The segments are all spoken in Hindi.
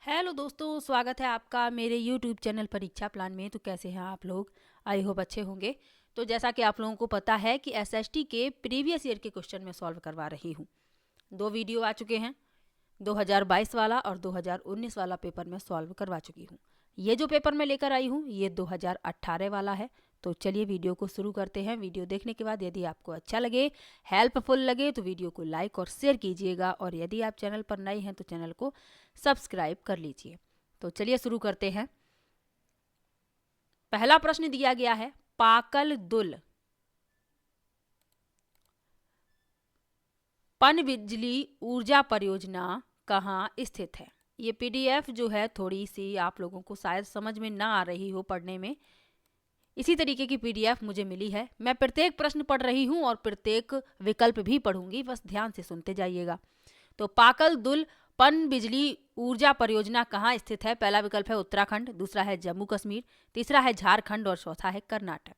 हेलो दोस्तों, स्वागत है आपका मेरे यूट्यूब चैनल परीक्षा प्लान में। तो कैसे हैं आप लोग? आई होप अच्छे होंगे। तो जैसा कि आप लोगों को पता है कि एसएसटी के प्रीवियस ईयर के क्वेश्चन में सॉल्व करवा रही हूँ। 2 वीडियो आ चुके हैं, 2022 वाला और 2019 वाला पेपर में सॉल्व करवा चुकी हूँ। ये जो पेपर मैं लेकर आई हूँ ये 2018 वाला है। तो चलिए वीडियो को शुरू करते हैं। वीडियो देखने के बाद यदि आपको अच्छा लगे, हेल्पफुल लगे तो वीडियो को लाइक और शेयर कीजिएगा, और यदि आप चैनल पर नए हैं तो चैनल को सब्सक्राइब कर लीजिए। तो चलिए शुरू करते हैं। पहला प्रश्न दिया गया है, पाकल दुल पनबिजली ऊर्जा परियोजना कहाँ स्थित है? ये पीडीएफ जो है थोड़ी सी आप लोगों को शायद समझ में ना आ रही हो पढ़ने में। इसी तरीके की पीडीएफ मुझे मिली है। मैं प्रत्येक प्रश्न पढ़ रही हूँ और प्रत्येक विकल्प भी पढ़ूंगी, बस ध्यान से सुनते जाइएगा। तो पाकल दुल पन बिजली ऊर्जा परियोजना कहाँ स्थित है? पहला विकल्प है उत्तराखंड, दूसरा है जम्मू कश्मीर, तीसरा है झारखंड और चौथा है कर्नाटक।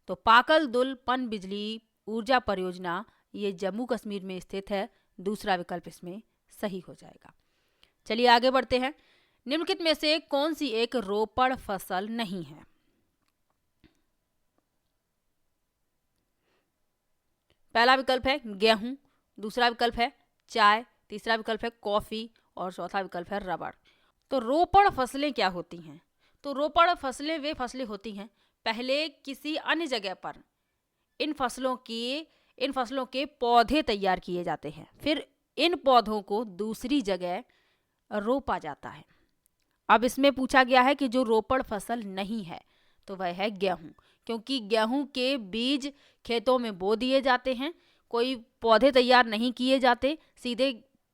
तो पाकल दुल पन बिजली ऊर्जा परियोजना ये जम्मू कश्मीर में स्थित है। दूसरा विकल्प इसमें सही हो जाएगा। चलिए आगे बढ़ते हैं। निम्नलिखित में से कौन सी एक रोपड़ फसल नहीं है? पहला विकल्प है गेहूं, दूसरा विकल्प है चाय, तीसरा विकल्प है कॉफी और चौथा विकल्प है रबड़। तो रोपड़ फसलें क्या होती हैं? तो रोपड़ फसलें वे फसलें होती हैं, पहले किसी अन्य जगह पर इन फसलों के पौधे तैयार किए जाते हैं, फिर इन पौधों को दूसरी जगह रोपा जाता है। अब इसमें पूछा गया है कि जो रोपड़ फसल नहीं है तो वह है गेहूं, क्योंकि गेहूं के बीज खेतों में बो दिए जाते हैं, कोई पौधे तैयार नहीं किए जाते, सीधे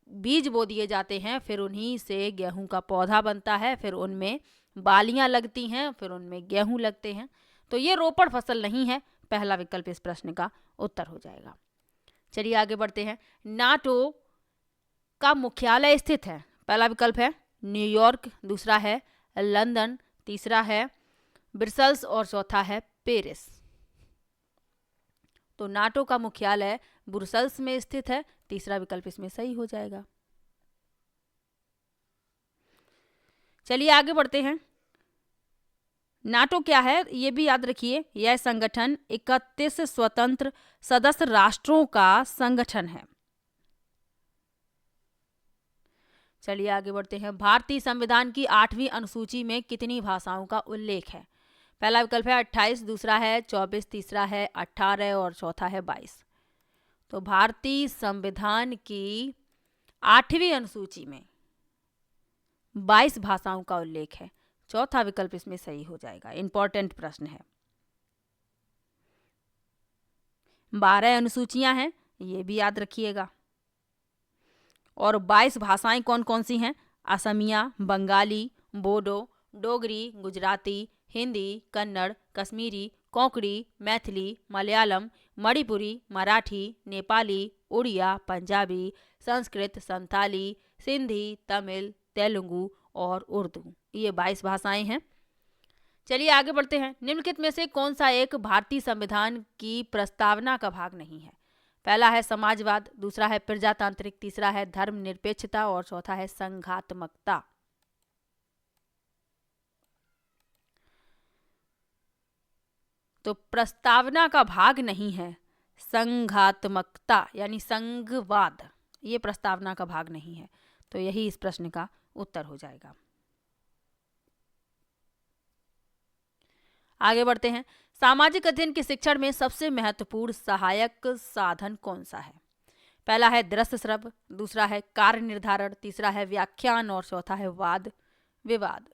बीज बो दिए जाते हैं, फिर उन्हीं से गेहूं का पौधा बनता है, फिर उनमें बालियां लगती हैं, फिर उनमें गेहूं लगते हैं। तो ये रोपड़ फसल नहीं है। पहला विकल्प इस प्रश्न का उत्तर हो जाएगा। चलिए आगे बढ़ते हैं। नाटो का मुख्यालय स्थित है? पहला विकल्प है न्यूयॉर्क, दूसरा है लंदन, तीसरा है ब्रसेल्स और चौथा है पेरिस। तो नाटो का मुख्यालय ब्रुसेल्स में स्थित है। तीसरा विकल्प इसमें सही हो जाएगा। चलिए आगे बढ़ते हैं। नाटो क्या है ये भी याद रखिए। यह संगठन 31 स्वतंत्र सदस्य राष्ट्रों का संगठन है। चलिए आगे बढ़ते हैं। भारतीय संविधान की 8वीं अनुसूची में कितनी भाषाओं का उल्लेख है? पहला विकल्प है 28, दूसरा है 24, तीसरा है 18 और चौथा है 22। तो भारतीय संविधान की 8वीं अनुसूची में 22 भाषाओं का उल्लेख है। चौथा विकल्प इसमें सही हो जाएगा। इंपॉर्टेंट प्रश्न है। 12 अनुसूचियां हैं, ये भी याद रखिएगा। और 22 भाषाएं कौन कौन सी हैं? असमिया, बंगाली, बोडो, डोगरी, गुजराती, हिंदी, कन्नड़, कश्मीरी, कोंकणी, मैथिली, मलयालम, मणिपुरी, मराठी, नेपाली, उड़िया, पंजाबी, संस्कृत, संताली, सिंधी, तमिल, तेलुगु और उर्दू। ये 22 भाषाएं हैं। चलिए आगे बढ़ते हैं। निम्नलिखित में से कौन सा एक भारतीय संविधान की प्रस्तावना का भाग नहीं है? पहला है समाजवाद, दूसरा है प्रजातांत्रिक, तीसरा है धर्मनिरपेक्षता और चौथा है संघात्मकता। तो प्रस्तावना का भाग नहीं है संघात्मकता यानी संघवाद, ये प्रस्तावना का भाग नहीं है। तो यही इस प्रश्न का उत्तर हो जाएगा। आगे बढ़ते हैं। सामाजिक अध्ययन के शिक्षण में सबसे महत्वपूर्ण सहायक साधन कौन सा है? पहला है दृश्य श्रव्य, दूसरा है कार्य निर्धारण, तीसरा है व्याख्यान और चौथा है वाद विवाद।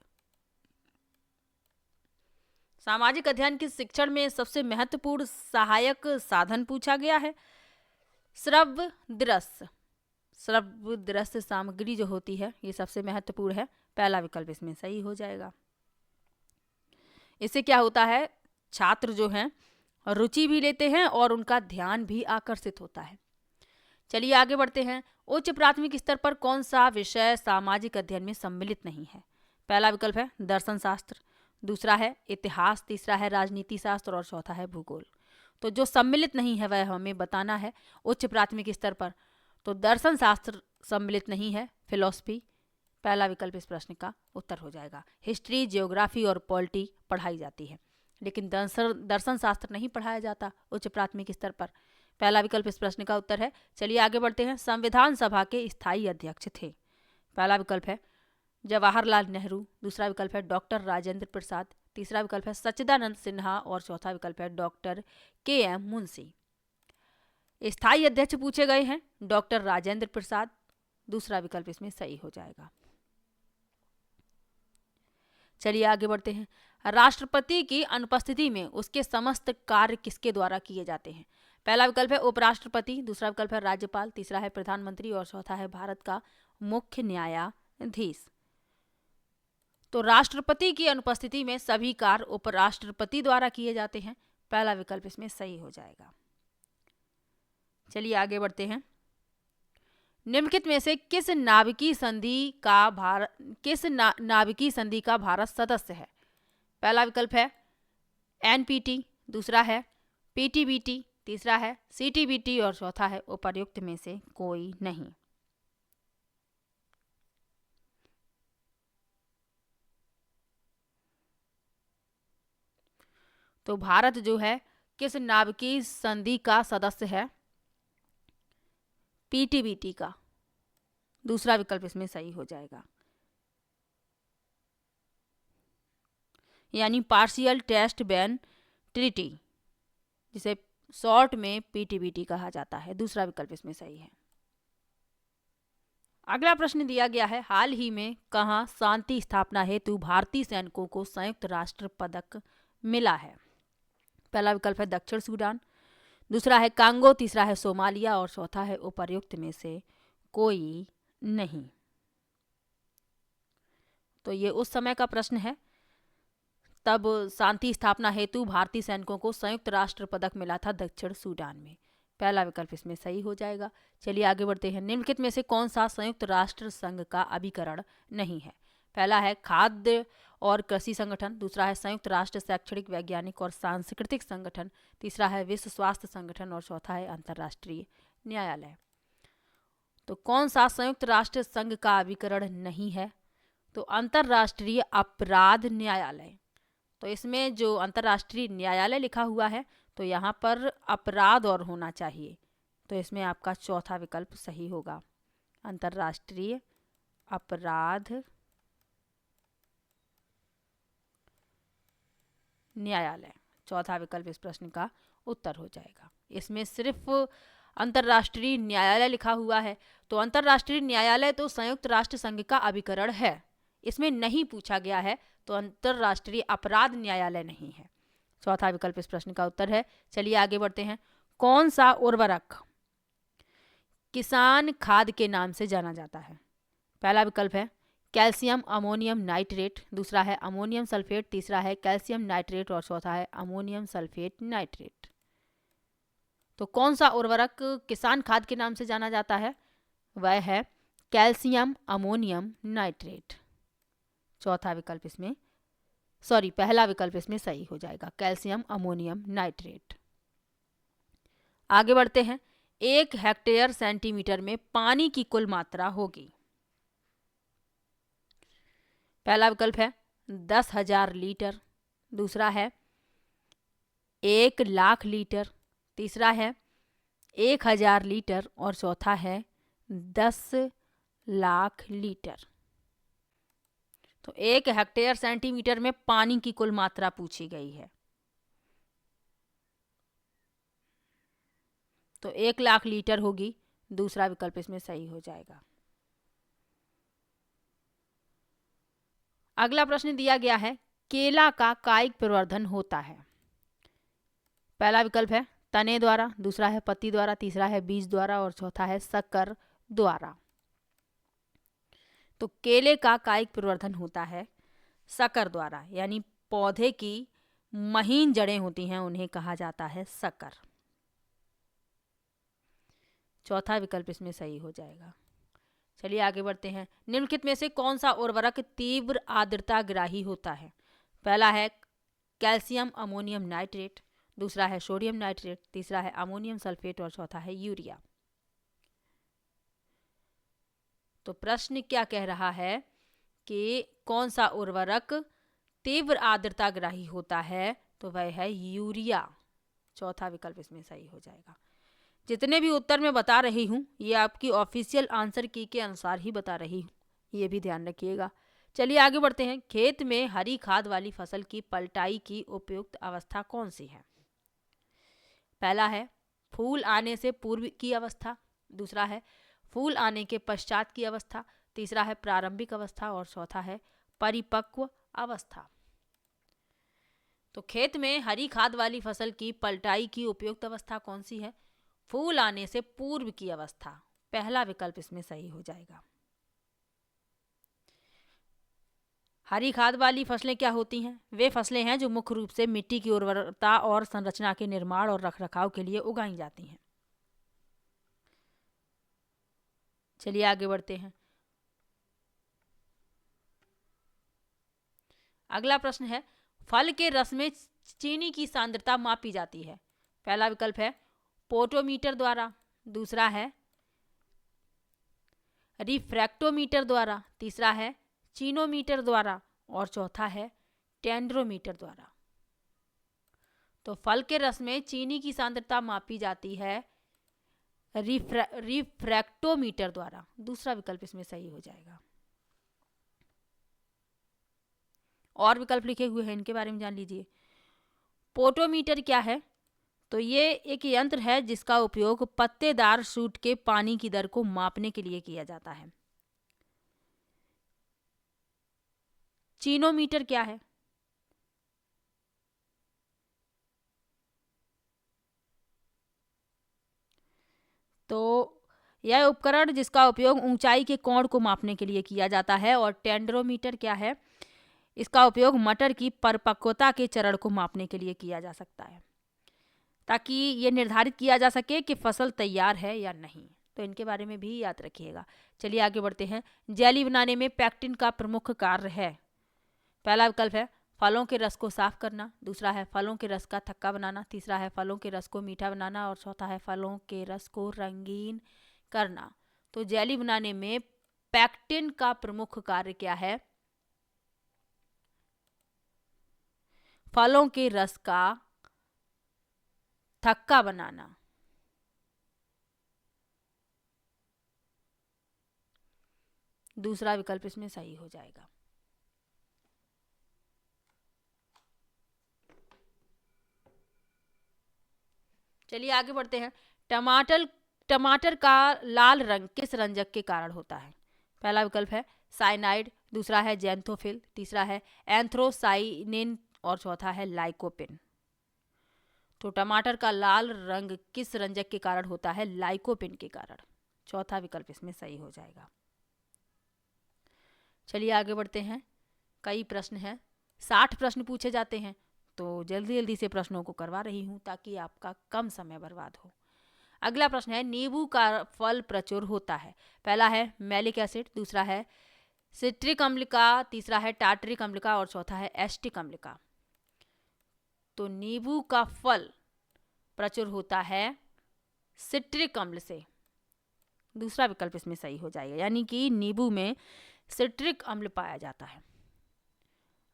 सामाजिक अध्ययन के शिक्षण में सबसे महत्वपूर्ण सहायक साधन पूछा गया है श्रव्य दृश्य। श्रव्य दृश्य सामग्री जो होती है ये सबसे महत्वपूर्ण है। पहला विकल्प इसमें सही हो जाएगा। इससे क्या होता है, छात्र जो हैं रुचि भी लेते हैं और उनका ध्यान भी आकर्षित होता है। चलिए आगे बढ़ते हैं। उच्च प्राथमिक स्तर पर कौन सा विषय सामाजिक अध्ययन में सम्मिलित नहीं है? पहला विकल्प है दर्शन शास्त्र, दूसरा है इतिहास, तीसरा है राजनीति शास्त्र और चौथा है भूगोल। तो जो सम्मिलित नहीं है वह हमें बताना है उच्च प्राथमिक स्तर पर। तो दर्शन शास्त्र सम्मिलित नहीं है, फिलॉसफी, पहला विकल्प इस प्रश्न का उत्तर हो जाएगा। हिस्ट्री, ज्योग्राफी और पॉलिटी पढ़ाई जाती है, लेकिन दर्शन शास्त्र नहीं पढ़ाया जाता उच्च प्राथमिक स्तर पर। पहला विकल्प इस प्रश्न का उत्तर है। चलिए आगे बढ़ते हैं। संविधान सभा के स्थायी अध्यक्ष थे। पहला विकल्प है जवाहरलाल नेहरू, दूसरा विकल्प है डॉक्टर राजेंद्र प्रसाद, तीसरा विकल्प है सच्चिदानंद सिन्हा और चौथा विकल्प है डॉक्टर के.एम. मुंशी। स्थायी अध्यक्ष पूछे गए हैं डॉक्टर राजेंद्र प्रसाद, दूसरा विकल्प इसमें सही हो जाएगा। चलिए आगे बढ़ते हैं। राष्ट्रपति की अनुपस्थिति में उसके समस्त कार्य किसके द्वारा किए जाते हैं? पहला विकल्प है उपराष्ट्रपति, दूसरा विकल्प है राज्यपाल, तीसरा है प्रधानमंत्री और चौथा है भारत का मुख्य न्यायाधीश। तो राष्ट्रपति की अनुपस्थिति में सभी कार्य उपराष्ट्रपति द्वारा किए जाते हैं। पहला विकल्प इसमें सही हो जाएगा। चलिए आगे बढ़ते हैं। निम्नलिखित में से किस नाभिकीय संधि का भारत सदस्य है? पहला विकल्प है एनपीटी, दूसरा है पीटीबीटी, तीसरा है सीटीबीटी और चौथा है उपर्युक्त में से कोई नहीं। तो भारत जो है किस नाभिकीय संधि का सदस्य है? पीटीबीटी का, दूसरा विकल्प इसमें सही हो जाएगा, यानी पार्शियल टेस्ट बैन ट्रीटी, जिसे शॉर्ट में पीटीबीटी कहा जाता है। दूसरा विकल्प इसमें सही है। अगला प्रश्न दिया गया है, हाल ही में कहाँ शांति स्थापना हेतु भारतीय सैनिकों को संयुक्त राष्ट्र पदक मिला है? पहला विकल्प है दक्षिण सूडान, दूसरा है कांगो, तीसरा है सोमालिया और चौथा है उपर्युक्त में से कोई नहीं। तो ये उस समय का प्रश्न है, तब शांति स्थापना हेतु भारतीय सैनिकों को संयुक्त राष्ट्र पदक मिला था दक्षिण सूडान में। पहला विकल्प इसमें सही हो जाएगा। चलिए आगे बढ़ते हैं। निम्नलिखित में से कौन सा संयुक्त राष्ट्र संघ का अभिकरण नहीं है? पहला है खाद्य और कृषि संगठन, दूसरा है संयुक्त राष्ट्र शैक्षणिक, वैज्ञानिक और सांस्कृतिक संगठन, तीसरा है विश्व स्वास्थ्य संगठन और चौथा है अंतर्राष्ट्रीय न्यायालय। तो कौन सा संयुक्त राष्ट्र संघ का अभिकरण नहीं है? तो अंतर्राष्ट्रीय अपराध न्यायालय। तो इसमें जो अंतर्राष्ट्रीय न्यायालय लिखा हुआ है तो यहाँ पर अपराध और होना चाहिए, तो इसमें आपका चौथा विकल्प सही होगा, अंतर्राष्ट्रीय अपराध न्यायालय। चौथा विकल्प इस प्रश्न का उत्तर हो जाएगा। इसमें सिर्फ अंतर्राष्ट्रीय न्यायालय लिखा हुआ है, तो अंतर्राष्ट्रीय न्यायालय तो संयुक्त राष्ट्र संघ का अभिकरण है, इसमें नहीं पूछा गया है, तो अंतर्राष्ट्रीय अपराध न्यायालय नहीं है। चौथा विकल्प इस प्रश्न का उत्तर है। चलिए आगे बढ़ते हैं। कौन सा उर्वरक किसान खाद के नाम से जाना जाता है? पहला विकल्प है कैल्शियम अमोनियम नाइट्रेट, दूसरा है अमोनियम सल्फेट, तीसरा है कैल्शियम नाइट्रेट और चौथा है अमोनियम सल्फेट नाइट्रेट। तो कौन सा उर्वरक किसान खाद के नाम से जाना जाता है? वह है कैल्शियम अमोनियम नाइट्रेट। चौथा विकल्प इसमें पहला विकल्प इसमें सही हो जाएगा, कैल्शियम अमोनियम नाइट्रेट। आगे बढ़ते हैं। 1 हेक्टेयर सेंटीमीटर में पानी की कुल मात्रा होगी। पहला विकल्प है 10,000 लीटर, दूसरा है 1,00,000 लीटर, तीसरा है 1,000 लीटर और चौथा है 10,00,000 लीटर। तो 1 हेक्टेयर सेंटीमीटर में पानी की कुल मात्रा पूछी गई है, तो 1,00,000 लीटर होगी, दूसरा विकल्प इसमें सही हो जाएगा। अगला प्रश्न दिया गया है, केला का कायिक प्रवर्धन होता है? पहला विकल्प है तने द्वारा, दूसरा है पत्ती द्वारा, तीसरा है बीज द्वारा और चौथा है शक्कर द्वारा। तो केले का कायिक प्रवर्धन होता है शक्कर द्वारा, यानी पौधे की महीन जड़ें होती हैं उन्हें कहा जाता है शक्कर। चौथा विकल्प इसमें सही हो जाएगा। चलिए आगे बढ़ते हैं। निम्नलिखित में से कौन सा उर्वरक तीव्र आर्द्रता ग्राही होता है? पहला है कैल्शियम अमोनियम नाइट्रेट, दूसरा है सोडियम नाइट्रेट, तीसरा है अमोनियम सल्फेट और चौथा है यूरिया। तो प्रश्न क्या कह रहा है कि कौन सा उर्वरक तीव्र आर्द्रता ग्राही होता है, तो वह है यूरिया। चौथा विकल्प इसमें सही हो जाएगा। जितने भी उत्तर मैं बता रही हूँ ये आपकी ऑफिशियल आंसर की के अनुसार ही बता रही हूँ, ये भी ध्यान रखिएगा। चलिए आगे बढ़ते हैं। खेत में हरी खाद वाली फसल की पलटाई की उपयुक्त अवस्था कौन सी है? पहला है फूल आने से पूर्व की अवस्था, दूसरा है फूल आने के पश्चात की अवस्था, तीसरा है प्रारंभिक अवस्था और चौथा है परिपक्व अवस्था। तो खेत में हरी खाद वाली फसल की पलटाई की उपयुक्त अवस्था कौन सी है? फूल आने से पूर्व की अवस्था, पहला विकल्प इसमें सही हो जाएगा। हरी खाद वाली फसलें क्या होती हैं? वे फसलें हैं जो मुख्य रूप से मिट्टी की उर्वरता और संरचना के निर्माण और रखरखाव के लिए उगाई जाती हैं। चलिए आगे बढ़ते हैं। अगला प्रश्न है फल के रस में चीनी की सांद्रता मापी जाती है। पहला विकल्प है पोटोमीटर द्वारा, दूसरा है रिफ्रैक्टोमीटर द्वारा, तीसरा है चीनोमीटर द्वारा और चौथा है टेंड्रोमीटर द्वारा। तो फल के रस में चीनी की सांद्रता मापी जाती है रिफ्रैक्टोमीटर द्वारा, दूसरा विकल्प इसमें सही हो जाएगा। और विकल्प लिखे हुए हैं, इनके बारे में जान लीजिए। पोटोमीटर क्या है? तो ये एक यंत्र है जिसका उपयोग पत्तेदार शूट के पानी की दर को मापने के लिए किया जाता है। चीनोमीटर क्या है? तो यह उपकरण जिसका उपयोग ऊंचाई के कोण को मापने के लिए किया जाता है। और टेंड्रोमीटर क्या है? इसका उपयोग मटर की परिपक्वता के चरण को मापने के लिए किया जा सकता है, ताकि ये निर्धारित किया जा सके कि फसल तैयार है या नहीं। तो इनके बारे में भी याद रखिएगा। चलिए आगे बढ़ते हैं। जेली बनाने में पेक्टिन का प्रमुख कार्य है। पहला विकल्प है फलों के रस को साफ करना, दूसरा है फलों के रस का थक्का बनाना, तीसरा है फलों के रस को मीठा बनाना और चौथा है फलों के रस को रंगीन करना। तो जेली बनाने में पेक्टिन का प्रमुख कार्य क्या है? फलों के रस का थक्का बनाना। दूसरा विकल्प इसमें सही हो जाएगा। चलिए आगे बढ़ते हैं। टमाटर का लाल रंग किस रंजक के कारण होता है? पहला विकल्प है साइनाइड, दूसरा है जेंथोफिल, तीसरा है एंथ्रोसाइनिन और चौथा है लाइकोपिन। तो टमाटर का लाल रंग किस रंजक के कारण होता है? लाइकोपिन के कारण, चौथा विकल्प इसमें सही हो जाएगा। चलिए आगे बढ़ते हैं। कई प्रश्न हैं, 60 प्रश्न पूछे जाते हैं, तो जल्दी जल्दी से प्रश्नों को करवा रही हूँ ताकि आपका कम समय बर्बाद हो। अगला प्रश्न है नींबू का फल प्रचुर होता है। पहला है मैलिक एसिड, दूसरा है सिट्रिक अम्ल का, तीसरा है टार्टरिक अम्ल का और चौथा है एस्टिक अम्ल का। तो नींबू का फल प्रचुर होता है सिट्रिक अम्ल से, दूसरा विकल्प इसमें सही हो जाएगा, यानी कि नींबू में सिट्रिक अम्ल पाया जाता है।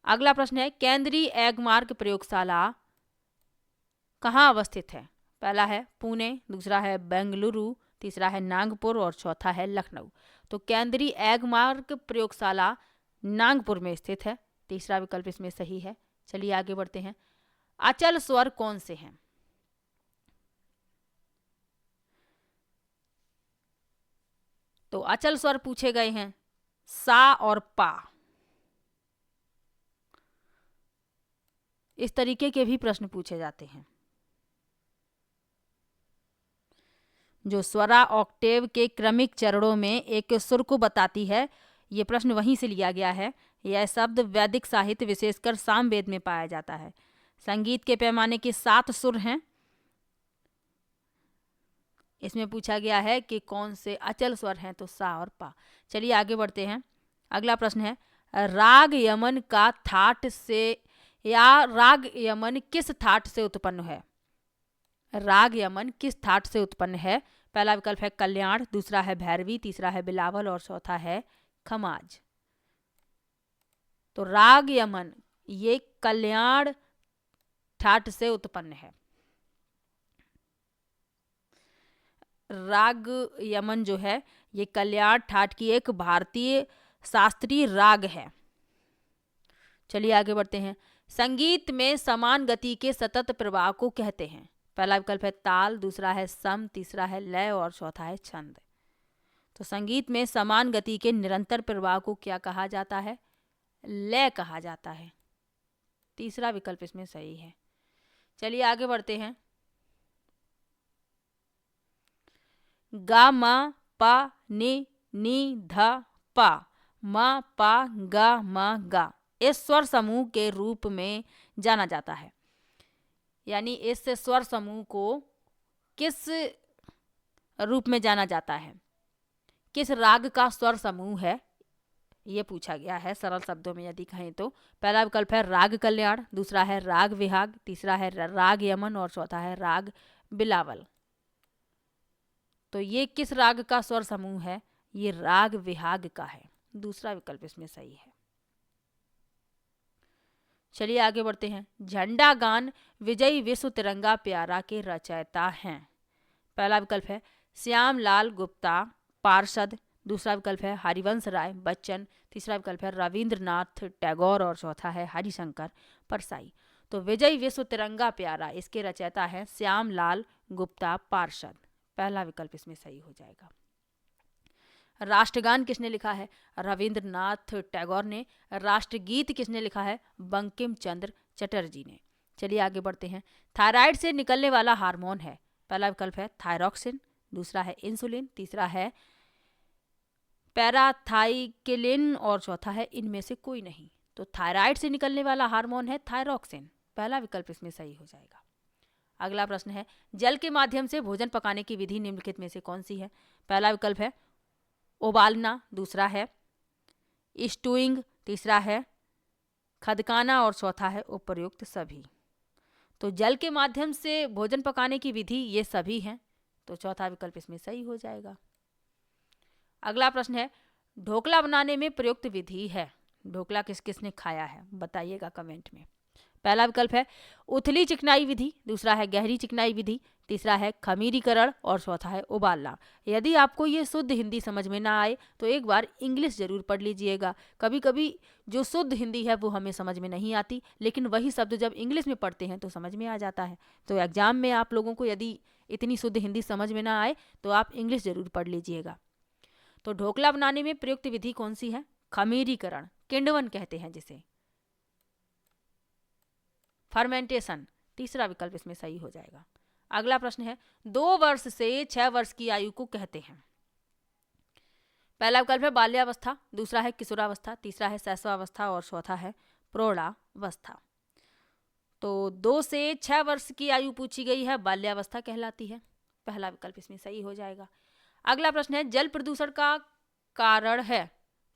अगला प्रश्न है केंद्रीय एगमार्क प्रयोगशाला कहाँ अवस्थित है? पहला है पुणे, दूसरा है बेंगलुरु, तीसरा है नागपुर और चौथा है लखनऊ। तो केंद्रीय एगमार्क प्रयोगशाला नागपुर में स्थित है, तीसरा विकल्प इसमें सही है। चलिए आगे बढ़ते हैं। अचल स्वर कौन से हैं? तो अचल स्वर पूछे गए हैं सा और पा। इस तरीके के भी प्रश्न पूछे जाते हैं। जो स्वरा ऑक्टेव के क्रमिक चरणों में एक सुर को बताती है, ये प्रश्न वहीं से लिया गया है। यह शब्द वैदिक साहित्य विशेषकर सामवेद में पाया जाता है। संगीत के पैमाने के 7 सुर हैं। इसमें पूछा गया है कि कौन से अचल स्वर हैं, तो सा और पा। चलिए आगे बढ़ते हैं। अगला प्रश्न है राग यमन का थाट से या राग यमन किस थाट से उत्पन्न है? राग यमन किस थाट से उत्पन्न है? पहला विकल्प है कल्याण, दूसरा है भैरवी, तीसरा है बिलावल और चौथा है खमाज। तो राग यमन ये कल्याण ठाट से उत्पन्न है। राग यमन जो है ये कल्याण ठाट की एक भारतीय शास्त्रीय राग है। चलिए आगे बढ़ते हैं। संगीत में समान गति के सतत प्रवाह को कहते हैं। पहला विकल्प है ताल, दूसरा है सम, तीसरा है लय और चौथा है छंद। तो संगीत में समान गति के निरंतर प्रवाह को क्या कहा जाता है? लय कहा जाता है। तीसरा विकल्प इसमें सही है। चलिए आगे बढ़ते हैं। गा मा पा नी धा पा, मा पा गा मा गा इस स्वर समूह के रूप में जाना जाता है। यानी इस स्वर समूह को किस रूप में जाना जाता है, किस राग का स्वर समूह है, ये पूछा गया है सरल शब्दों में यदि कहें तो। पहला विकल्प है राग कल्याण, दूसरा है राग विहाग, तीसरा है राग यमन और चौथा है राग बिलावल। तो ये किस राग का स्वर समूह है? ये राग विहाग का है। दूसरा विकल्प इसमें सही है। चलिए आगे बढ़ते हैं। झंडा गान विजयी विश्व तिरंगा प्यारा के रचयिता हैं। पहला विकल्प है श्यामलाल गुप्ता पार्षद, दूसरा विकल्प है हरिवंश राय बच्चन, तीसरा विकल्प है रविंद्रनाथ टैगोर और चौथा है हरिशंकर परसाई। तो विजयी विश्व तिरंगा प्यारा इसके रचयिता है श्यामलाल गुप्ता पार्षद। पहला विकल्प इसमें सही हो जाएगा। राष्ट्रगान किसने लिखा है? रविंद्रनाथ टैगोर ने। राष्ट्रगीत किसने लिखा है? बंकिम चंद्र चटर्जी ने। चलिए आगे बढ़ते हैं। थायराइड से निकलने वाला हार्मोन है। पहला विकल्प है थायरॉक्सिन, दूसरा है इंसुलिन, तीसरा है पैराथाइकिलिन और चौथा है इनमें से कोई नहीं। तो थायराइड से निकलने वाला हार्मोन है थायरॉक्सिन। पहला विकल्प इसमें सही हो जाएगा। अगला प्रश्न है जल के माध्यम से भोजन पकाने की विधि निम्नलिखित में से कौन सी है? पहला विकल्प है उबालना, दूसरा है स्टूइंग, तीसरा है खदकाना और चौथा है उपर्युक्त सभी। तो जल के माध्यम से भोजन पकाने की विधि ये सभी हैं। तो चौथा विकल्प इसमें सही हो जाएगा। अगला प्रश्न है ढोकला बनाने में प्रयुक्त विधि है। ढोकला किस किसने खाया है बताइएगा कमेंट में। पहला विकल्प है उथली चिकनाई विधि, दूसरा है गहरी चिकनाई विधि, तीसरा है खमीरीकरण और चौथा है उबालना। यदि आपको ये शुद्ध हिंदी समझ में ना आए तो एक बार इंग्लिश जरूर पढ़ लीजिएगा। कभी कभी जो शुद्ध हिंदी है वो हमें समझ में नहीं आती, लेकिन वही शब्द जब इंग्लिश में पढ़ते हैं तो समझ में आ जाता है। तो एग्जाम में आप लोगों को यदि इतनी शुद्ध हिंदी समझ में ना आए तो आप इंग्लिश जरूर पढ़ लीजिएगा। तो ढोकला बनाने में प्रयुक्त विधि कौन सी है? खमीरीकरण, किण्वन कहते हैं जिसे, फर्मेंटेशन। तीसरा विकल्प इसमें सही हो जाएगा। अगला प्रश्न है 2 वर्ष से 6 वर्ष की आयु को कहते हैं। पहला विकल्प है बाल्यावस्था, दूसरा है किशोरावस्था, तीसरा है शैशवावस्था और चौथा है प्रौढ़ावस्था। तो 2 से 6 वर्ष की आयु पूछी गई है, बाल्यावस्था कहलाती है। पहला विकल्प इसमें सही हो जाएगा। अगला प्रश्न है जल प्रदूषण का कारण है।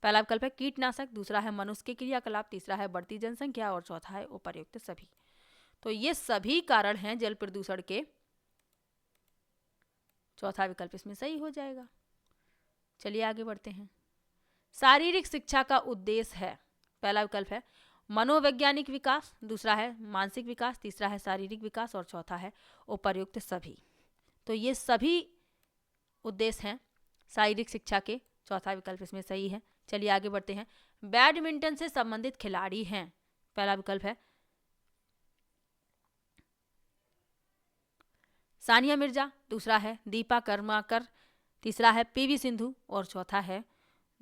पहला विकल्प है कीटनाशक, दूसरा है मनुष्य के क्रियाकलाप, तीसरा है बढ़ती जनसंख्या और चौथा है उपर्युक्त सभी। तो ये सभी कारण हैं जल प्रदूषण के। चौथा विकल्प इसमें सही हो जाएगा। चलिए आगे बढ़ते हैं। शारीरिक शिक्षा का उद्देश्य है। पहला विकल्प है मनोवैज्ञानिक विकास, दूसरा है मानसिक विकास, तीसरा है शारीरिक विकास और चौथा है उपर्युक्त सभी। तो ये सभी उद्देश्य हैं शारीरिक शिक्षा के। चौथा विकल्प इसमें सही है। चलिए आगे बढ़ते हैं। बैडमिंटन से संबंधित खिलाड़ी हैं। पहला विकल्प है सानिया मिर्जा, दूसरा है दीपा कर्माकर, तीसरा है पीवी सिंधु और चौथा है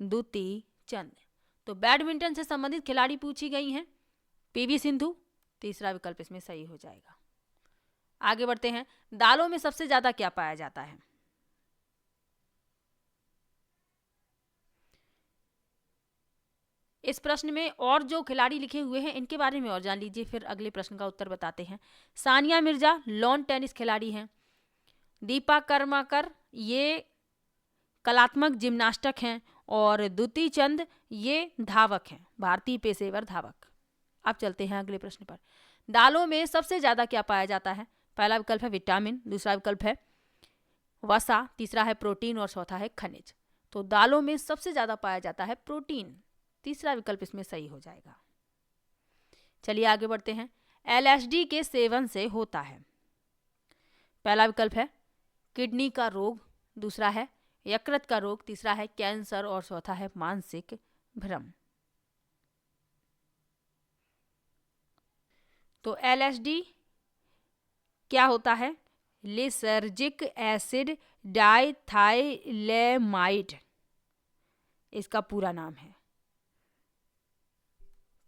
द्युति चंद। तो बैडमिंटन से संबंधित खिलाड़ी पूछी गई हैं, पीवी सिंधु। तीसरा विकल्प इसमें सही हो जाएगा। आगे बढ़ते हैं। दालों में सबसे ज्यादा क्या पाया जाता है? इस प्रश्न में और जो खिलाड़ी लिखे हुए हैं इनके बारे में और जान लीजिए, फिर अगले प्रश्न का उत्तर बताते हैं। सानिया मिर्जा लॉन टेनिस खिलाड़ी हैं। दीपा कर्माकर ये कलात्मक जिम्नास्टिक हैं और द्युति चंद ये धावक हैं, भारतीय पेशेवर धावक। अब चलते हैं अगले प्रश्न पर। दालों में सबसे ज्यादा क्या पाया जाता है? पहला विकल्प है विटामिन, दूसरा विकल्प है वसा, तीसरा है प्रोटीन और चौथा है खनिज। तो दालों में सबसे ज़्यादा पाया जाता है प्रोटीन, तीसरा विकल्प इसमें सही हो जाएगा। चलिए आगे बढ़ते हैं। LSD के सेवन से होता है। पहला विकल्प है किडनी का रोग, दूसरा है यकृत का रोग, तीसरा है कैंसर और चौथा है मानसिक भ्रम। तो LSD क्या होता है? लिसर्जिक एसिड डाइथाइलेमाइड इसका पूरा नाम है।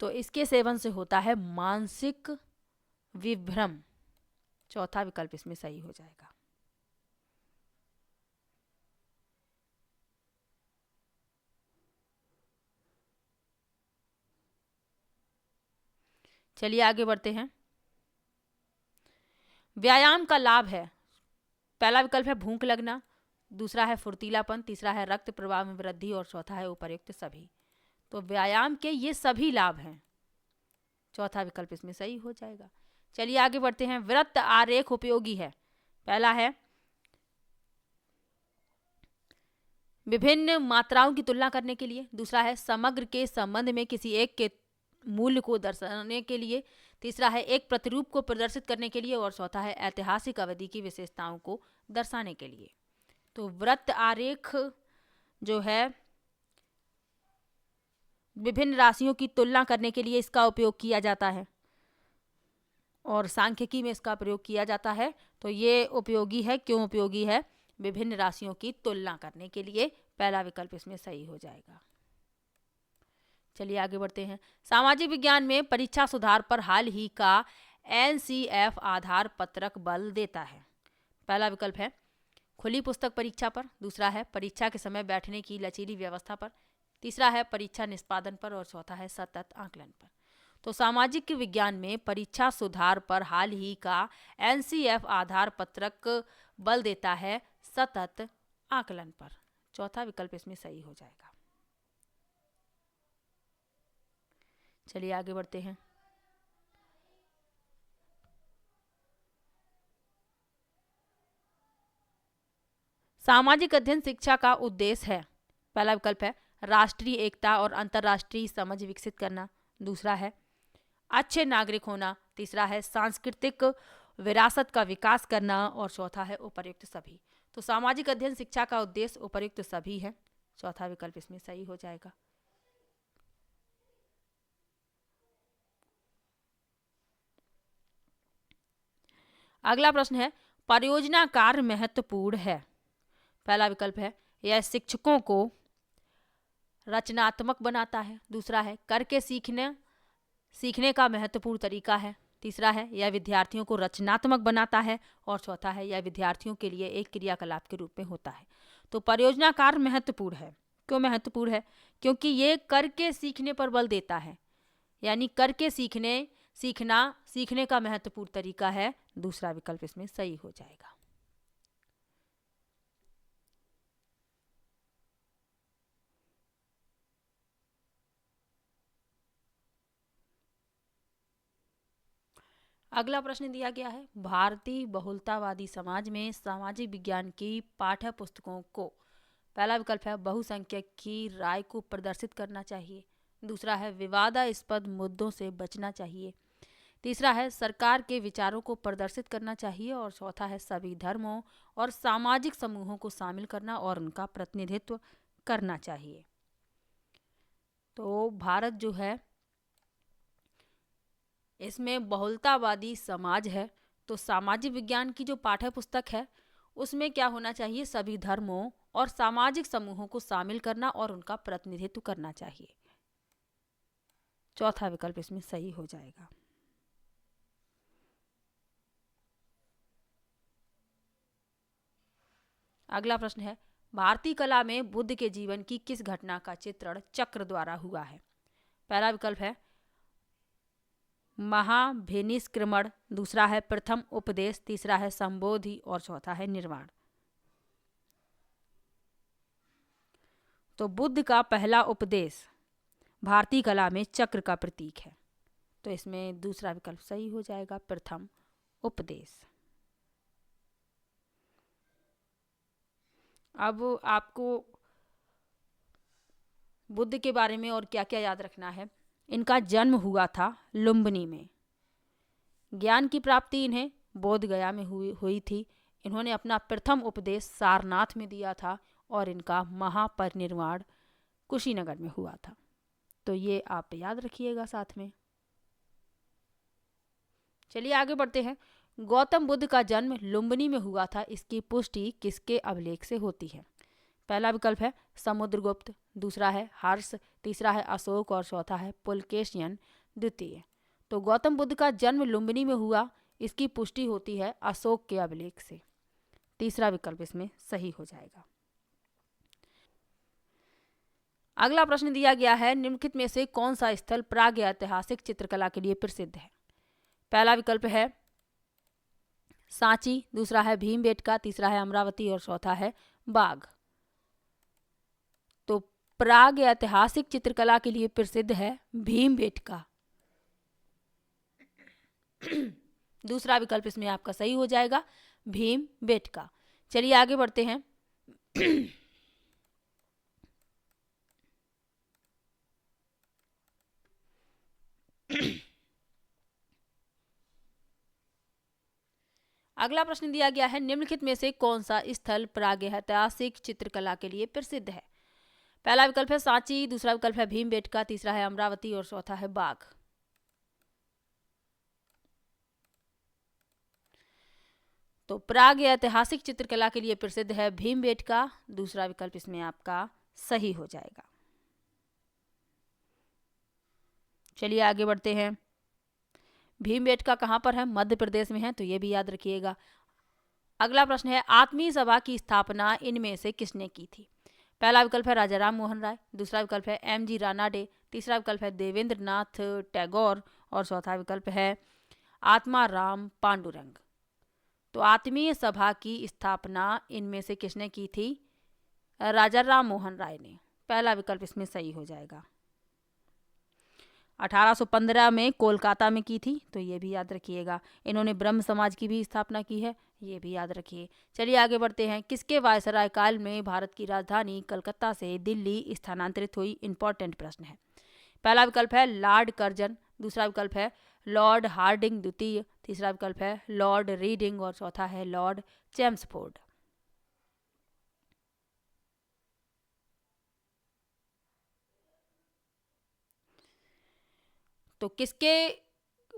तो इसके सेवन से होता है मानसिक विभ्रम, चौथा विकल्प इसमें सही हो जाएगा। चलिए आगे बढ़ते हैं। व्यायाम का लाभ है। पहला विकल्प है भूख लगना, दूसरा है फुर्तीलापन, तीसरा है रक्त प्रवाह में वृद्धि और चौथा है उपर्युक्त सभी। तो व्यायाम के ये सभी लाभ हैं, चौथा विकल्प इसमें सही हो जाएगा। चलिए आगे बढ़ते हैं। वृत्त आरेख उपयोगी है। पहला है विभिन्न मात्राओं की तुलना करने के लिए, दूसरा है समग्र के संबंध में किसी एक के मूल्य को दर्शाने के लिए, तीसरा है एक प्रतिरूप को प्रदर्शित करने के लिए और चौथा है ऐतिहासिक अवधि की विशेषताओं को दर्शाने के लिए। तो वृत्त आरेख जो है विभिन्न राशियों की तुलना करने के लिए इसका उपयोग किया जाता है और सांख्यिकी में इसका प्रयोग किया जाता है। तो ये उपयोगी है। क्यों उपयोगी है? विभिन्न राशियों की तुलना करने के लिए, पहला विकल्प इसमें सही हो जाएगा। चलिए आगे बढ़ते हैं। सामाजिक विज्ञान में परीक्षा सुधार पर हाल ही का NCF आधार पत्रक बल देता है। पहला विकल्प है खुली पुस्तक परीक्षा पर, दूसरा है परीक्षा के समय बैठने की लचीली व्यवस्था पर, तीसरा है परीक्षा निष्पादन पर और चौथा है सतत आकलन पर। तो सामाजिक विज्ञान में परीक्षा सुधार पर हाल ही का NCF आधार पत्रक बल देता है सतत आकलन पर, चौथा विकल्प इसमें सही हो जाएगा। चलिए आगे बढ़ते हैं। सामाजिक अध्ययन शिक्षा का उद्देश्य है। पहला विकल्प है राष्ट्रीय एकता और अंतर्राष्ट्रीय समझ विकसित करना, दूसरा है अच्छे नागरिक होना, तीसरा है सांस्कृतिक विरासत का विकास करना और चौथा है उपर्युक्त सभी। तो सामाजिक अध्ययन शिक्षा का उद्देश्य उपर्युक्त सभी है, चौथा विकल्प इसमें सही हो जाएगा। अगला प्रश्न है परियोजना कार्य महत्वपूर्ण है। पहला विकल्प है यह शिक्षकों को रचनात्मक बनाता है, दूसरा है करके सीखने का महत्वपूर्ण तरीका है, तीसरा है यह विद्यार्थियों को रचनात्मक बनाता है और चौथा है यह विद्यार्थियों के लिए एक क्रियाकलाप के रूप में होता है। तो परियोजना कार्य महत्वपूर्ण है। क्यों महत्वपूर्ण है? क्योंकि ये करके सीखने पर बल देता है, यानी करके सीखने का महत्वपूर्ण तरीका है, दूसरा विकल्प इसमें सही हो जाएगा। अगला प्रश्न दिया गया है भारतीय बहुलतावादी समाज में सामाजिक विज्ञान की पाठ्य पुस्तकों को, पहला विकल्प है बहुसंख्यक की राय को प्रदर्शित करना चाहिए, दूसरा है विवादास्पद मुद्दों से बचना चाहिए, तीसरा है सरकार के विचारों को प्रदर्शित करना चाहिए और चौथा है सभी धर्मों और सामाजिक समूहों को शामिल करना और उनका प्रतिनिधित्व करना चाहिए। तो भारत जो है इसमें बहुलतावादी समाज है, तो सामाजिक विज्ञान की जो पाठ्य पुस्तक है उसमें क्या होना चाहिए? सभी धर्मों और सामाजिक समूहों को शामिल करना और उनका प्रतिनिधित्व करना चाहिए, चौथा विकल्प इसमें सही हो जाएगा। अगला प्रश्न है भारतीय कला में बुद्ध के जीवन की किस घटना का चित्रण चक्र द्वारा हुआ है? पहला विकल्प है महाभिनिष्क्रमण, दूसरा है प्रथम उपदेश, तीसरा है संबोधि और चौथा है निर्वाण। तो बुद्ध का पहला उपदेश भारतीय कला में चक्र का प्रतीक है, तो इसमें दूसरा विकल्प सही हो जाएगा, प्रथम उपदेश। अब आपको बुद्ध के बारे में और क्या क्या याद रखना है। इनका जन्म हुआ था लुम्बिनी में। ज्ञान की प्राप्ति इन्हें बोध गया में हुई थी। इन्होंने अपना प्रथम उपदेश सारनाथ में दिया था और इनका महापरिनिर्वाण कुशीनगर में हुआ था। तो ये आप याद रखिएगा साथ में। चलिए आगे बढ़ते हैं। गौतम बुद्ध का जन्म लुम्बिनी में हुआ था, इसकी पुष्टि किसके अभिलेख से होती है? पहला विकल्प है समुद्रगुप्त, दूसरा है हर्ष, तीसरा है अशोक और चौथा है पुलकेशियन द्वितीय। तो गौतम बुद्ध का जन्म लुम्बिनी में हुआ, इसकी पुष्टि होती है अशोक के अभिलेख से। तीसरा विकल्प इसमें सही हो जाएगा। अगला प्रश्न दिया गया है, निम्नलिखित में से कौन सा स्थल प्रागैतिहासिक चित्रकला के लिए प्रसिद्ध है? पहला विकल्प है सांची, दूसरा है भीमबेटका, तीसरा है अमरावती और चौथा है बाग। तो प्रागैतिहासिक चित्रकला के लिए प्रसिद्ध है भीमबेटका। दूसरा विकल्प इसमें आपका सही हो जाएगा, भीमबेटका। चलिए आगे बढ़ते हैं। अगला प्रश्न दिया गया है, निम्नलिखित में से कौन सा स्थल प्रागैतिहासिक चित्रकला के लिए प्रसिद्ध है? पहला विकल्प है सांची, दूसरा विकल्प है भीमबेटका, तीसरा है अमरावती और चौथा है बाग। तो प्रागैतिहासिक चित्रकला के लिए प्रसिद्ध है भीमबेटका। दूसरा विकल्प इसमें आपका सही हो जाएगा। चलिए आगे बढ़ते हैं। भीमबेटका कहाँ पर है? मध्य प्रदेश में है, तो ये भी याद रखिएगा। अगला प्रश्न है, आत्मीय सभा की स्थापना इनमें से किसने की थी? पहला विकल्प है राजा राम मोहन राय, दूसरा विकल्प है M.G. रानाडे, तीसरा विकल्प है देवेंद्र नाथ टैगोर और चौथा विकल्प है आत्माराम पांडुरंग। तो आत्मीय सभा की स्थापना इनमें से किसने की थी? राजा राम मोहन राय ने। पहला विकल्प इसमें सही हो जाएगा। 1815 में कोलकाता में की थी, तो ये भी याद रखिएगा। इन्होंने ब्रह्म समाज की भी स्थापना की है, ये भी याद रखिए। चलिए आगे बढ़ते हैं। किसके वायसराय काल में भारत की राजधानी कलकत्ता से दिल्ली स्थानांतरित हुई? इंपॉर्टेंट प्रश्न है। पहला विकल्प है लॉर्ड कर्जन, दूसरा विकल्प है लॉर्ड हार्डिंग द्वितीय, तीसरा विकल्प है लॉर्ड रीडिंग और चौथा है लॉर्ड चेम्सफोर्ड। तो किसके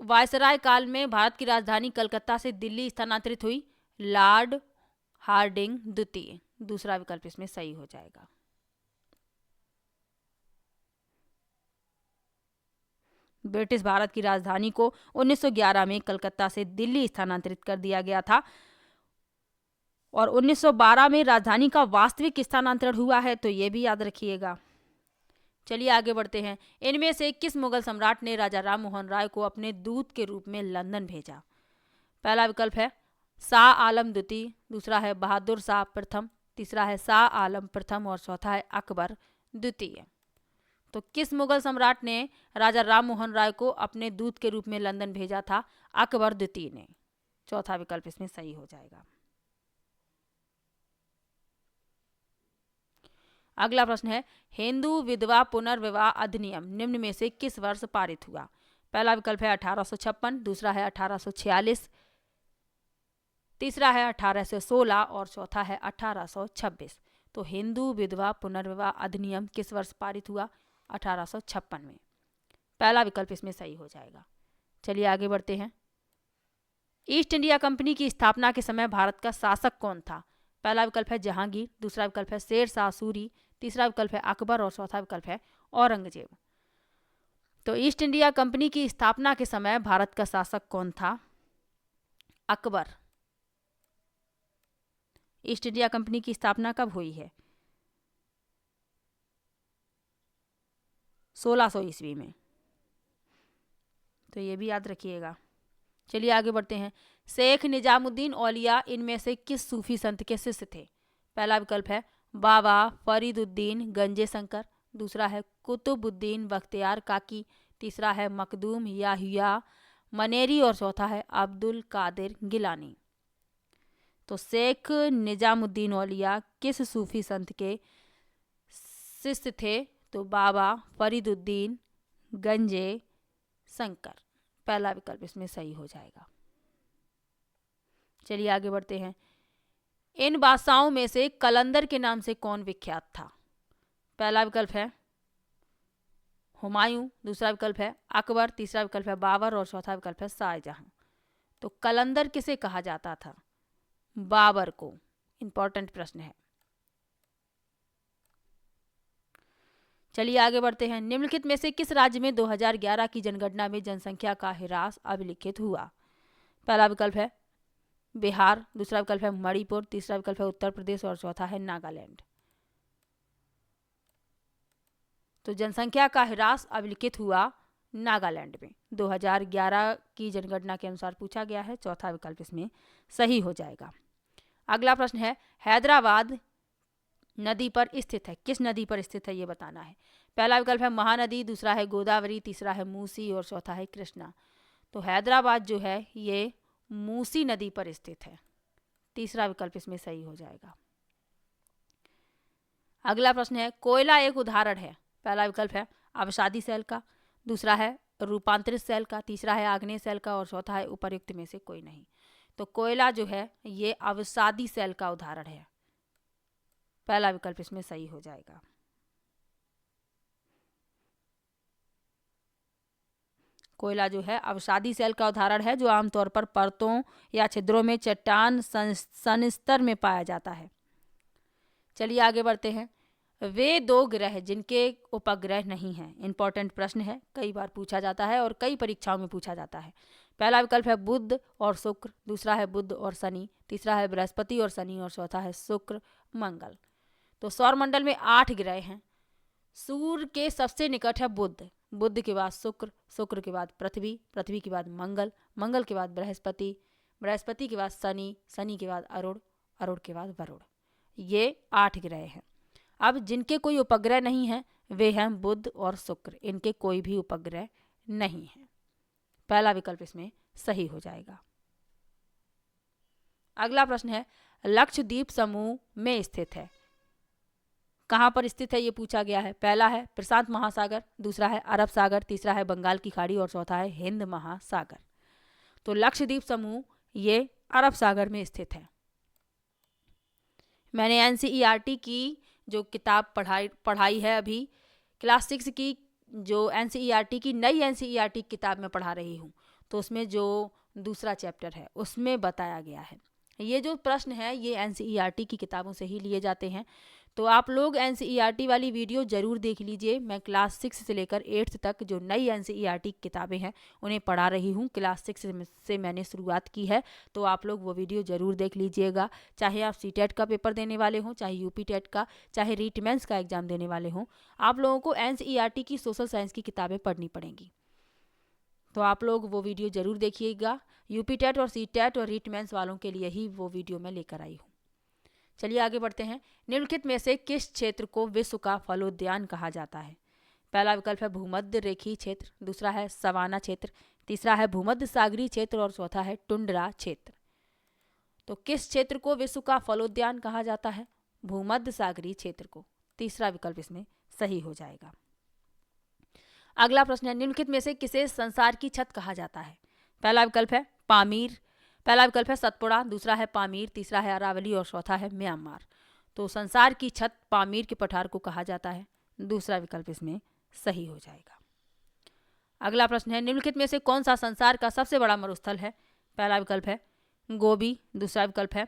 वायसराय काल में भारत की राजधानी कलकत्ता से दिल्ली स्थानांतरित हुई? लॉर्ड हार्डिंग द्वितीय। दूसरा विकल्प इसमें सही हो जाएगा। ब्रिटिश भारत की राजधानी को 1911 में कलकत्ता से दिल्ली स्थानांतरित कर दिया गया था और 1912 में राजधानी का वास्तविक स्थानांतरण हुआ है, तो ये भी याद रखिएगा। चलिए आगे बढ़ते हैं। इनमें से किस मुगल सम्राट ने राजा राम मोहन राय को अपने दूत के रूप में लंदन भेजा? पहला विकल्प है शाह आलम द्वितीय, दूसरा है बहादुर शाह प्रथम, तीसरा है शाह आलम प्रथम और चौथा है अकबर द्वितीय। तो किस मुगल सम्राट ने राजा राम मोहन राय को अपने दूत के रूप में लंदन भेजा था? अकबर द्वितीय ने। चौथा विकल्प इसमें सही हो जाएगा। अगला प्रश्न है, हिंदू विधवा पुनर्विवाह अधिनियम निम्न में से किस वर्ष पारित हुआ? पहला विकल्प है 1856, दूसरा है 1846, तीसरा है 1816 और चौथा है 1826। तो हिंदू विधवा पुनर्विवाह अधिनियम किस वर्ष पारित हुआ? 1856 में। पहला विकल्प इसमें सही हो जाएगा। चलिए आगे बढ़ते हैं। ईस्ट इंडिया कंपनी की स्थापना के समय भारत का शासक कौन था? पहला विकल्प है जहांगीर, दूसरा विकल्प है शेर शाह सूरी, तीसरा विकल्प है अकबर और चौथा विकल्प है औरंगजेब। तो ईस्ट इंडिया कंपनी की स्थापना के समय भारत का शासक कौन था? अकबर। ईस्ट इंडिया कंपनी की स्थापना कब हुई है? 1600 ईस्वी में। तो ये भी याद रखिएगा। चलिए आगे बढ़ते हैं। शेख निजामुद्दीन औलिया इनमें से किस सूफी संत के शिष्य थे? पहला विकल्प है बाबा फरीदुद्दीन गंजे शंकर, दूसरा है कुतुबुद्दीन बख्तियार काकी, तीसरा है मखदूम याहिया मनेरी और चौथा है अब्दुल कादिर गिलानी। तो शेख निजामुद्दीन औलिया किस सूफी संत के शिष्य थे? तो बाबा फरीदुद्दीन गंजे शंकर। पहला विकल्प इसमें सही हो जाएगा। चलिए आगे बढ़ते हैं। इन बादशाहों में से कलंदर के नाम से कौन विख्यात था? पहला विकल्प है हुमायूं, दूसरा विकल्प है अकबर, तीसरा विकल्प है बाबर और चौथा विकल्प है शाहजहां। तो कलंदर किसे कहा जाता था? बाबर को। इंपॉर्टेंट प्रश्न है। चलिए आगे बढ़ते हैं। निम्नलिखित में से किस राज्य में 2011 की जनगणना में जनसंख्या का ह्रास अभिलिखित हुआ? पहला विकल्प है बिहार, दूसरा विकल्प है मणिपुर, तीसरा विकल्प है उत्तर प्रदेश और चौथा है नागालैंड। तो जनसंख्या का ह्रास अभिलिखित हुआ नागालैंड में। 2011 की जनगणना के अनुसार पूछा गया है। चौथा विकल्प इसमें सही हो जाएगा। अगला प्रश्न है हैदराबाद नदी पर स्थित है। किस नदी पर स्थित है ये बताना है। पहला विकल्प है महानदी, दूसरा है गोदावरी, तीसरा है मूसी और चौथा है कृष्णा। तो हैदराबाद जो है ये मूसी नदी पर स्थित है। तीसरा विकल्प इसमें सही हो जाएगा। अगला प्रश्न है कोयला एक उदाहरण है। पहला विकल्प है अवसादी सेल का, दूसरा है रूपांतरित सेल का, तीसरा है आग्नेय सेल का और चौथा है उपर्युक्त में से कोई नहीं। तो कोयला जो है ये अवसादी सेल का उदाहरण है। पहला विकल्प इसमें सही हो जाएगा। कोयला जो है अवसादी सेल का उदाहरण है जो आमतौर पर परतों या छिद्रों में चट्टान संस्तर में पाया जाता है। चलिए आगे बढ़ते हैं। वे दो ग्रह जिनके उपग्रह नहीं हैं। इंपॉर्टेंट प्रश्न है, कई बार पूछा जाता है और कई परीक्षाओं में पूछा जाता है। पहला विकल्प है बुध और शुक्र, दूसरा है बुध और शनि, तीसरा है बृहस्पति और शनि और चौथा है शुक्र मंगल। तो सौरमंडल में 8 ग्रह हैं। सूर्य के सबसे निकट है बुध, बुध के बाद शुक्र, शुक्र के बाद पृथ्वी, पृथ्वी के बाद मंगल, मंगल के बाद बृहस्पति, बृहस्पति के बाद शनि, शनि के बाद अरुण, अरुण के बाद वरुण। ये 8 ग्रह हैं। अब जिनके कोई उपग्रह नहीं है वे हैं बुध और शुक्र। इनके कोई भी उपग्रह नहीं है। पहला विकल्प इसमें सही हो जाएगा। अगला प्रश्न है लक्षद्वीप समूह में स्थित है। कहाँ पर स्थित है ये पूछा गया है। पहला है प्रशांत महासागर, दूसरा है अरब सागर, तीसरा है बंगाल की खाड़ी और चौथा है हिंद महासागर। तो लक्षद्वीप समूह ये अरब सागर में स्थित है। मैंने एनसीईआरटी की जो किताब पढ़ाई है अभी क्लास 6 की, जो एनसीईआरटी की नई एनसीईआरटी किताब में पढ़ा रही हूँ, तो उसमें जो दूसरा चैप्टर है उसमें बताया गया है। ये जो प्रश्न है ये एनसीईआरटी की किताबों से ही लिए जाते हैं। तो आप लोग एनसीईआरटी वाली वीडियो ज़रूर देख लीजिए। मैं क्लास 6 से लेकर 8th तक जो नई एनसीईआरटी की किताबें हैं उन्हें पढ़ा रही हूँ। क्लास 6 से मैंने शुरुआत की है, तो आप लोग वो वीडियो ज़रूर देख लीजिएगा। चाहे आप सीटेट का पेपर देने वाले हों, चाहे यूपी टेट का, चाहे रीट मेंस का एग्ज़ाम देने वाले हों, आप लोगों को एनसीईआरटी की सोशल साइंस की किताबें पढ़नी पड़ेंगी। तो आप लोग वो वीडियो ज़रूर देखिएगा। यूपी टेट और सीटेट और रीट मेंस वालों के लिए ही वो वीडियो मैं लेकर आई हूँ। चलिए आगे बढ़ते हैं। निम्नलिखित में से किस क्षेत्र को विश्व का फलोद्यान कहा जाता है? पहला विकल्प है भूमध्य रेखीय क्षेत्र, दूसरा है सवाना क्षेत्र, तीसरा है भूमध्य सागरीय क्षेत्र और चौथा है टुंड्रा क्षेत्र। तो किस क्षेत्र को विश्व का फलोद्यान कहा जाता है? भूमध्य सागरीय क्षेत्र को। तीसरा विकल्प इसमें सही हो जाएगा। अगला प्रश्न है निम्नलिखित में से किसे संसार की छत कहा जाता है? पहला विकल्प है पामीर, पहला विकल्प है सतपुड़ा, दूसरा है पामीर, तीसरा है अरावली और चौथा है म्यांमार। तो संसार की छत पामीर के पठार को कहा जाता है। दूसरा विकल्प इसमें सही हो जाएगा। अगला प्रश्न है निम्नलिखित में से कौन सा संसार का सबसे बड़ा मरुस्थल है? पहला विकल्प है गोबी, दूसरा विकल्प है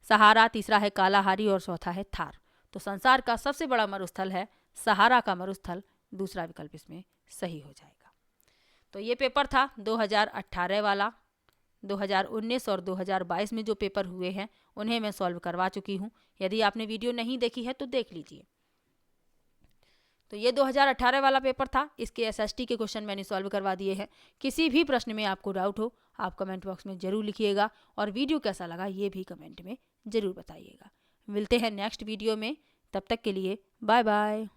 सहारा, तीसरा है कालाहारी और चौथा है थार। तो संसार का सबसे बड़ा मरुस्थल है सहारा का मरुस्थल। दूसरा विकल्प इसमें सही हो जाएगा। तो ये पेपर था 2018 वाला। 2019 और 2022 में जो पेपर हुए हैं उन्हें मैं सॉल्व करवा चुकी हूँ। यदि आपने वीडियो नहीं देखी है तो देख लीजिए। तो ये 2018 वाला पेपर था। इसके एसएसटी के क्वेश्चन मैंने सॉल्व करवा दिए हैं। किसी भी प्रश्न में आपको डाउट हो आप कमेंट बॉक्स में ज़रूर लिखिएगा और वीडियो कैसा लगा ये भी कमेंट में ज़रूर बताइएगा। मिलते हैं नेक्स्ट वीडियो में, तब तक के लिए बाय बाय।